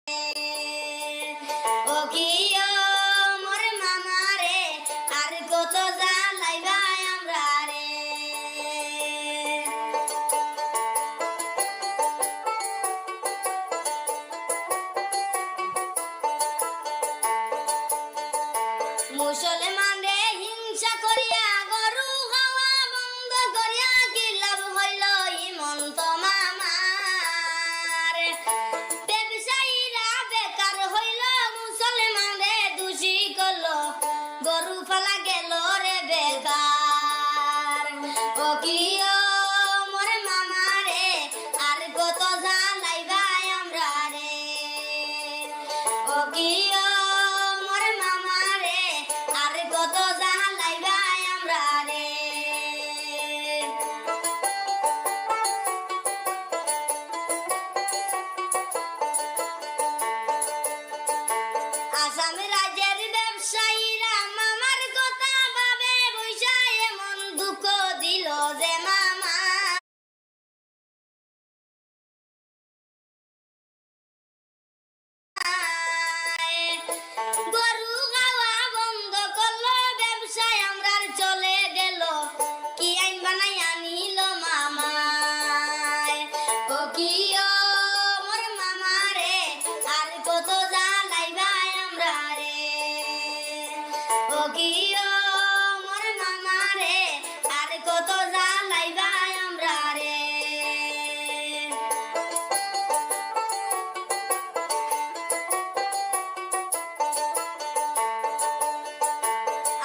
ও কি ও মোর মামা রে, আর কত জ্বালাইবা আমরা রে। মুসলমান রে হিংসা করিয়া গরু খাওয়া বন্ধ করিয়া কি লাভ হইল ইমন্ত মামার। ব্যবসায়ীরা বেকার হইল, মুসলমান রে দোষী করল, গরু ফালা গেল রে বেকার। ও কি ও মোর মামা রে, আর কত জ্বালাইবা আমরা রে। ও কি ও মোর মামা রে, আর কত জ্বালাইবা আমরা রে। আসাম রাজ্যের ব্যবসায়ীরা মামার কথা ভাবে বৈশা এমন দুঃখ দিল যে মামা। গরু খাওয়া বন্ধ করলো, ব্যবসায় আমরার চলে গেল, কি আইন বানাই আনিল মামায়। ও কি ও মোর মামা রে, আর কত জ্বালাইবা আমরা রে। ও কি ও মোর মামা রে, আর কত জ্বালাইবা আমরা রে।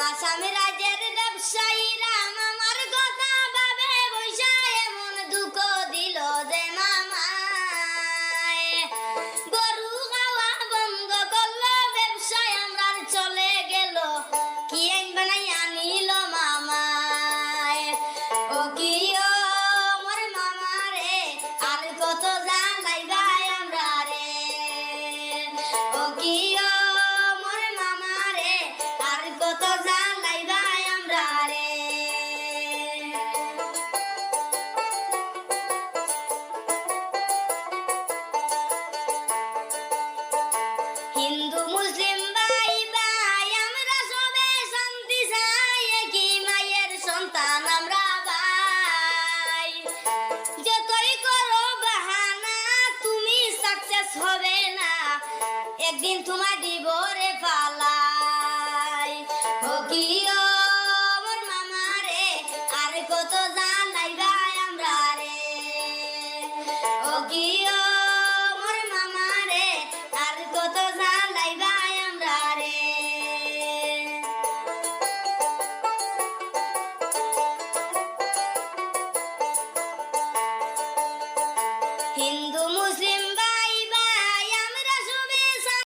আসাম রাজ্যের ব্যবসায়ীরা মামার কথা ভাবে বৈশা এমন দুঃখ দিল যে মামায়। গরু খাওয়া বন্ধ করলো, ব্যবসায় আমরার চলে গেল, কি আইন বানাই আনিল মামায়। ও কি ও মোর মামা রে, আর কত জ্বালাইবা আমরা রে। ও কি ও মোর মামা রে, আর কত জ্বালাইবা আমরা রে। হিন্দু মুসলিম ভাই ভাই আমরা সবে শান্তি চাই, একই মায়ের সন্তান আমরা ভাই। যতই করো বাহানা তুমি সাকসেস হবে না, একদিন তোমার দিব রে পালাই। ও কি ও মোর মামা রে, আর কত জ্বালাইবা আমরা রে। ও কি ও মোর মামা রে, আর কত জ্বালাইবা আমরা রে। হিন্দু মুসলিম